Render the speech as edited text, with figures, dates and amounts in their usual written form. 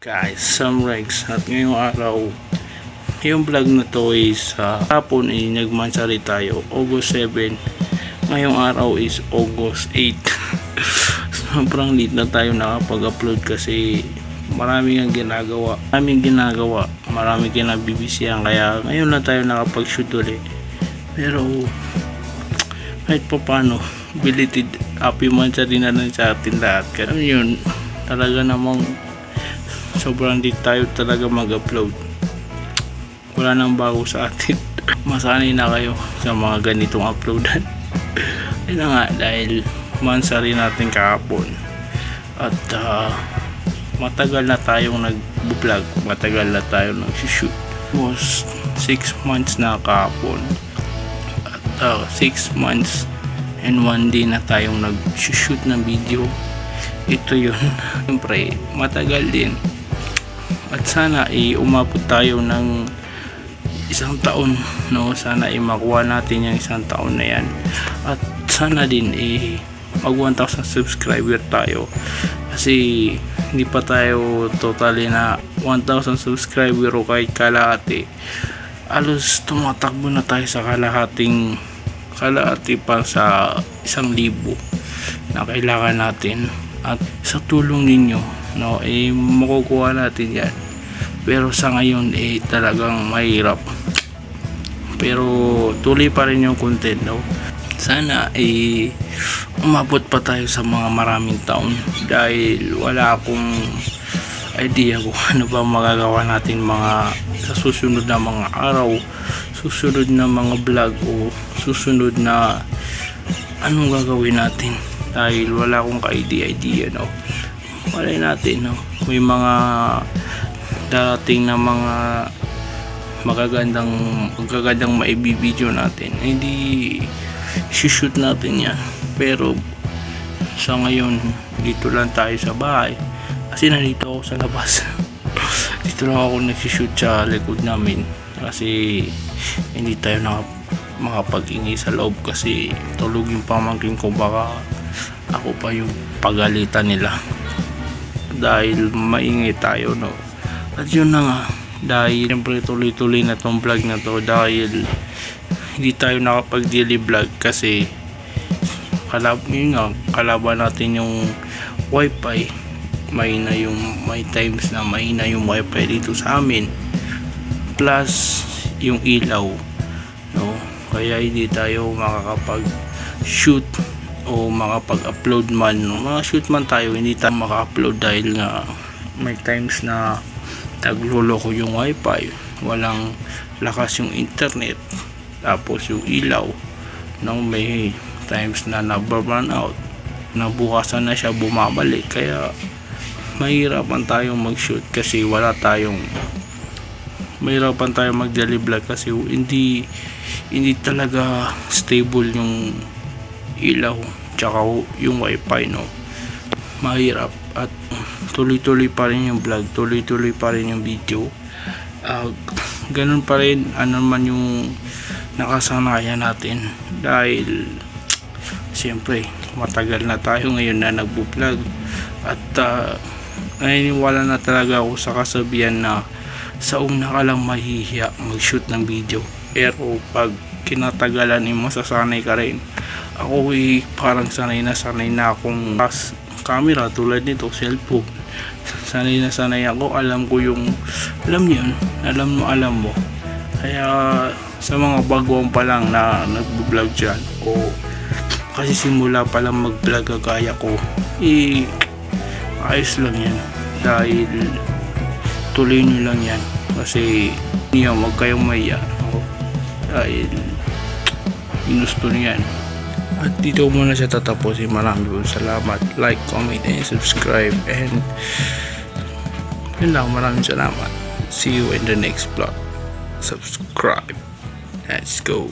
Guys, Sam Rex at ngayong araw, yung vlog na to is hapon nagmansari tayo, August 7. Ngayong araw is August 8. Sobrang late na tayo nakapag-upload kasi maraming ginagawa, maraming kinabibisihan, kaya ngayon lang tayo nakapag-shoot ulit. Pero kahit pa paano, belated happy mansari na lang sa atin lahat. Kaya yun, talaga namang sobrang di tayo talaga mag-upload. Wala nang bago sa atin. Masanay na kayo sa mga ganitong uploadan. Ayun na nga, dahil mansari natin kahapon at matagal na tayong nag-vlog, matagal na tayong nag-shoot. Was 6 months na kahapon at 6 months and 1 day na tayong nag-shoot ng video. Ito yun. Siyempre matagal din. At sana umabot tayo ng 1 taon, no? Sana makuha natin yung 1 taon na yan. At sana din mag 1,000 subscriber tayo. Kasi hindi pa tayo totally na 1,000 subscriber o kahit kalahati. Alos tumatakbo na tayo sa kalahati pa sa 1,000 na kailangan natin. At sa tulong ninyo, no, makukuha natin yan. Pero sa ngayon talagang mahirap, pero tuloy pa rin yung content, no? Sana umabot pa tayo sa mga maraming taon, dahil wala akong idea kung ano ba magagawa natin sa susunod na mga araw, susunod na mga vlog, o susunod na anong gagawin natin, dahil wala akong idea, no? Malay natin, no? May mga darating na mga magagandang maibibideo natin, hindi shoot natin yan. Pero sa ngayon, dito lang tayo sa bahay kasi nandito ako sa labas. Dito lang ako nagsishoot sa likod namin kasi hindi tayo makapag-ingay sa loob kasi tulog yung pamangkin ko, baka ako pa yung pagalitan nila dahil maingay tayo, no? At yun na nga, dahil siyempre tuloy-tuloy na tong vlog na to, dahil hindi tayo nakapag daily vlog kasi kalaban natin yung wifi. May times na mahina yung wifi dito sa amin, plus yung ilaw, no? Kaya hindi tayo makakapag shoot o makapag-upload man, no? Shoot man tayo, hindi tayo maka-upload dahil nga may times na nagloloko yung wifi, walang lakas yung internet, tapos yung ilaw, no? May times na nag-burn out, nabukasan na siya, bumabalik. Kaya mahirapan tayong mag-shoot kasi mahirapan tayong mag-daily vlog kasi hindi talaga stable yung ilaw tsaka yung wifi, no? Mahirap. At tuloy-tuloy pa rin yung vlog, tuloy-tuloy pa rin yung video. Ganun pa rin ano man yung nakasanayan natin, dahil siyempre matagal na tayo ngayon na nagbo-vlog. At naniniwala na talaga ako sa kasabihan na sa una ka lang mahihiya mag-shoot ng video, pero pag kinatagalan masasanay ka rin. Ako parang sanay na akong camera tulad nito, cellphone. Sanay na sanay ako, alam ko yung alam mo. Kaya sa mga baguhan pa lang na nagbo-vlog dyan, o kasi simula pa lang mag-vlog kagaya ko, ayos lang yan, dahil tuloy nyo lang yan kasi huwag kayong maiya, dahil ginusto nyo yan. At dito muna siya tatapusin. Maraming salamat. Like, comment, and subscribe. And yun lang, maraming salamat. See you in the next vlog. Subscribe. Let's go.